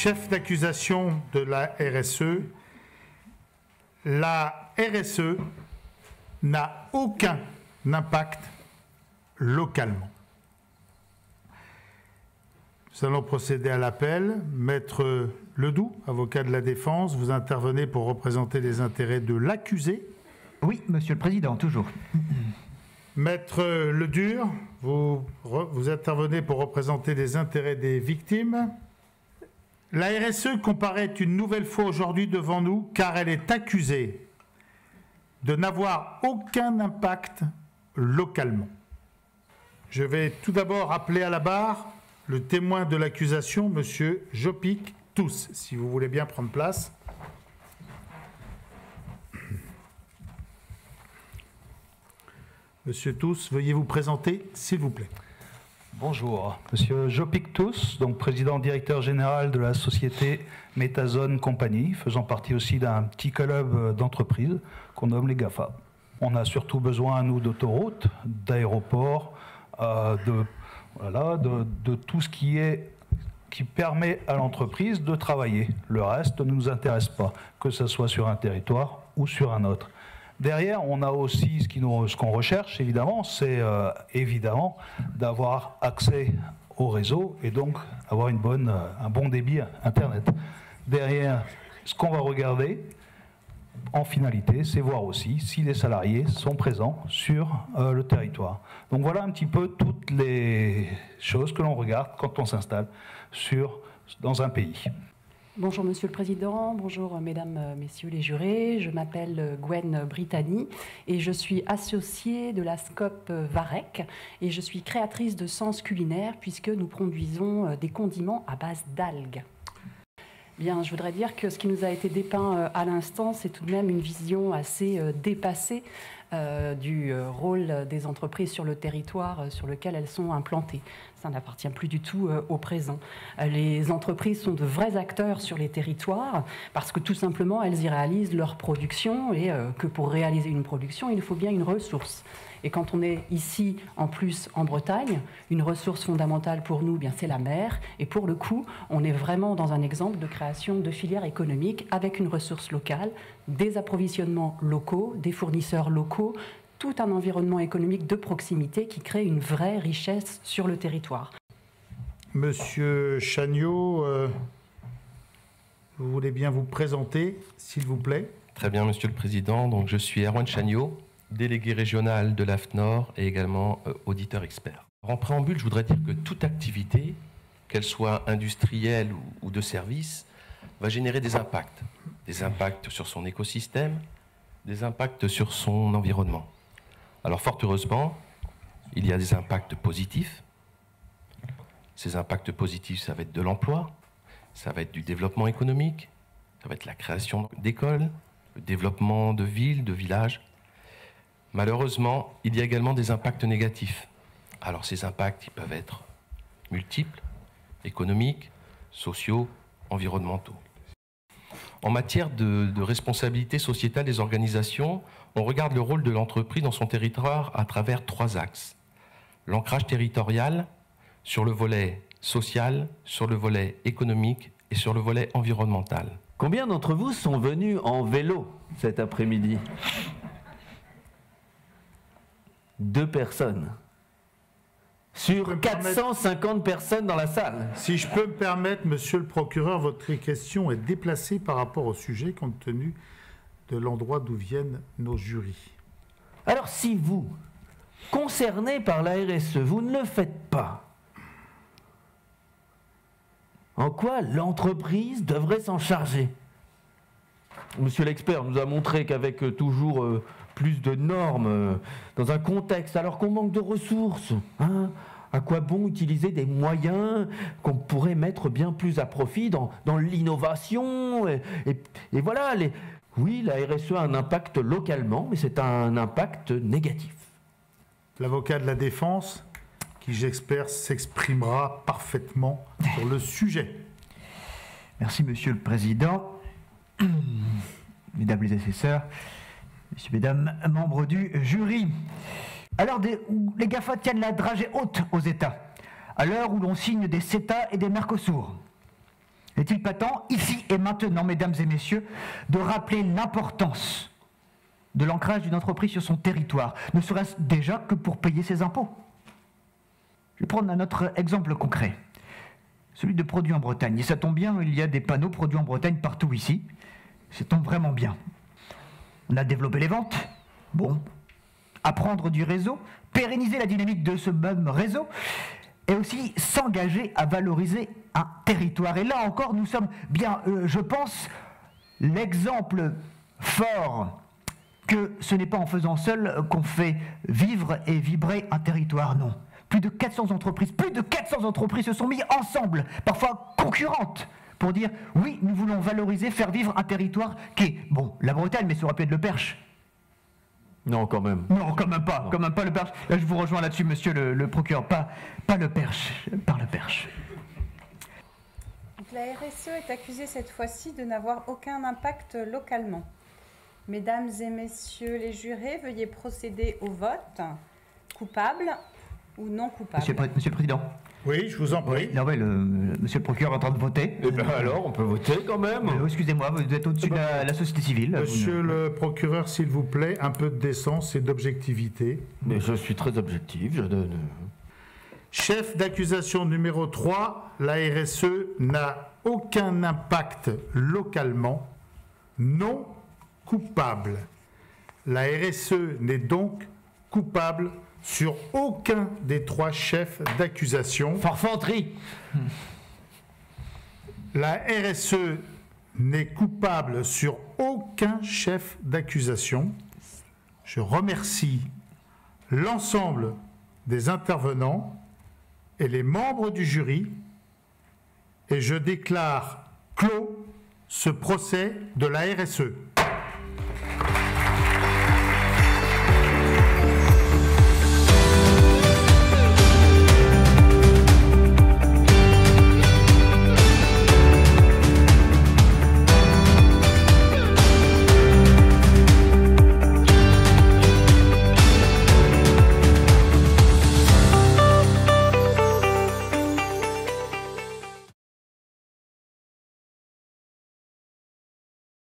chef d'accusation de la RSE. La RSE n'a aucun impact localement. Nous allons procéder à l'appel. Maître Ledoux, avocat de la défense, vous intervenez pour représenter les intérêts de l'accusé. Oui, Monsieur le Président, toujours. Maître Ledur, vous intervenez pour représenter les intérêts des victimes. La RSE comparaît une nouvelle fois aujourd'hui devant nous car elle est accusée de n'avoir aucun impact localement. Je vais tout d'abord appeler à la barre le témoin de l'accusation, M. Jopic Tous, si vous voulez bien prendre place. Monsieur Tous, veuillez vous présenter, s'il vous plaît. Bonjour, Monsieur Jopic Tous, donc président directeur général de la société Metazone Compagnie, faisant partie aussi d'un petit club d'entreprises qu'on nomme les GAFA. On a surtout besoin, nous, d'autoroutes, d'aéroports, de tout ce qui permet à l'entreprise de travailler. Le reste ne nous intéresse pas, que ce soit sur un territoire ou sur un autre. Derrière, on a aussi ce qu'on recherche, évidemment, c'est évidemment d'avoir accès au réseau et donc avoir un bon débit Internet. Derrière, ce qu'on va regarder, en finalité, c'est voir aussi si les salariés sont présents sur le territoire. Donc voilà un petit peu toutes les choses que l'on regarde quand on s'installe dans un pays. Bonjour Monsieur le Président, bonjour Mesdames, Messieurs les jurés. Je m'appelle Gwen Brittany et je suis associée de la SCOP Varec et je suis créatrice de Sens Culinaire puisque nous produisons des condiments à base d'algues. Bien, je voudrais dire que ce qui nous a été dépeint à l'instant, c'est tout de même une vision assez dépassée du rôle des entreprises sur le territoire sur lequel elles sont implantées. Ça n'appartient plus du tout au présent. Les entreprises sont de vrais acteurs sur les territoires parce que tout simplement, elles y réalisent leur production et que pour réaliser une production, il faut bien une ressource. Et quand on est ici, en plus, en Bretagne, une ressource fondamentale pour nous, bien, c'est la mer. Et pour le coup, on est vraiment dans un exemple de création de filières économiques avec une ressource locale, des approvisionnements locaux, des fournisseurs locaux, tout un environnement économique de proximité qui crée une vraie richesse sur le territoire. Monsieur Chagnot, vous voulez bien vous présenter, s'il vous plaît? Très bien, Monsieur le Président. Donc, je suis Erwan Chagnot, délégué régional de l'AFNOR et également auditeur expert. En préambule, je voudrais dire que toute activité, qu'elle soit industrielle ou de service, va générer des impacts sur son écosystème, des impacts sur son environnement. Alors fort heureusement, il y a des impacts positifs. Ces impacts positifs, ça va être de l'emploi, ça va être du développement économique, ça va être la création d'écoles, le développement de villes, de villages. Malheureusement, il y a également des impacts négatifs. Alors ces impacts, ils peuvent être multiples, économiques, sociaux, environnementaux. En matière de responsabilité sociétale des organisations, on regarde le rôle de l'entreprise dans son territoire à travers 3 axes. L'ancrage territorial, sur le volet social, sur le volet économique et sur le volet environnemental. Combien d'entre vous sont venus en vélo cet après-midi ? 2 personnes. Sur 450 personnes dans la salle. Si je peux me permettre, monsieur le procureur, votre question est déplacée par rapport au sujet compte tenu de l'endroit d'où viennent nos jurys. Alors si vous, concerné par la RSE, vous ne le faites pas, en quoi l'entreprise devrait s'en charger? Monsieur l'expert nous a montré qu'avec toujours plus de normes, dans un contexte, alors qu'on manque de ressources, hein, à quoi bon utiliser des moyens qu'on pourrait mettre bien plus à profit dans l'innovation et voilà, oui, la RSE a un impact localement, mais c'est un impact négatif. L'avocat de la défense, qui j'espère s'exprimera parfaitement sur le sujet. Merci Monsieur le Président, Mesdames les assesseurs, Messieurs, Mesdames, membres du jury. Alors, les GAFA tiennent la dragée haute aux États, à l'heure où l'on signe des CETA et des Mercosur. Les N'est-il pas temps, ici et maintenant, mesdames et messieurs, de rappeler l'importance de l'ancrage d'une entreprise sur son territoire, ne serait-ce déjà que pour payer ses impôts? Je vais prendre un autre exemple concret, celui de produits en Bretagne. Et ça tombe bien, il y a des panneaux produits en Bretagne partout ici. Ça tombe vraiment bien. On a développé les ventes, bon. Apprendre du réseau, pérenniser la dynamique de ce même réseau, et aussi s'engager à valoriser un territoire. Et là encore, nous sommes bien, je pense, l'exemple fort que ce n'est pas en faisant seul qu'on fait vivre et vibrer un territoire, non. Plus de 400 entreprises se sont mis ensemble, parfois concurrentes, pour dire oui, nous voulons valoriser, faire vivre un territoire qui est, bon, la Bretagne, mais ça aurait pu être le Perche. Non, quand même. Non, quand même pas le Perche. Là, je vous rejoins là-dessus, monsieur le procureur, pas le Perche, par le Perche. Donc, la RSE est accusée cette fois-ci de n'avoir aucun impact localement. Mesdames et messieurs les jurés, veuillez procéder au vote. Coupable ou non coupable? Monsieur le Président. Oui, je vous en prie. Non, monsieur le procureur est en train de voter. Eh bien alors, on peut voter quand même. Excusez-moi, vous êtes au-dessus de la société civile. Monsieur le procureur, s'il vous plaît, un peu de décence et d'objectivité. Mais je suis très objectif, je donne... Chef d'accusation numéro 3, la RSE n'a aucun impact localement, non coupable. La RSE n'est donc coupable sur aucun des 3 chefs d'accusation. Forfanterie. La RSE n'est coupable sur aucun chef d'accusation. Je remercie l'ensemble des intervenants et les membres du jury et je déclare clos ce procès de la RSE.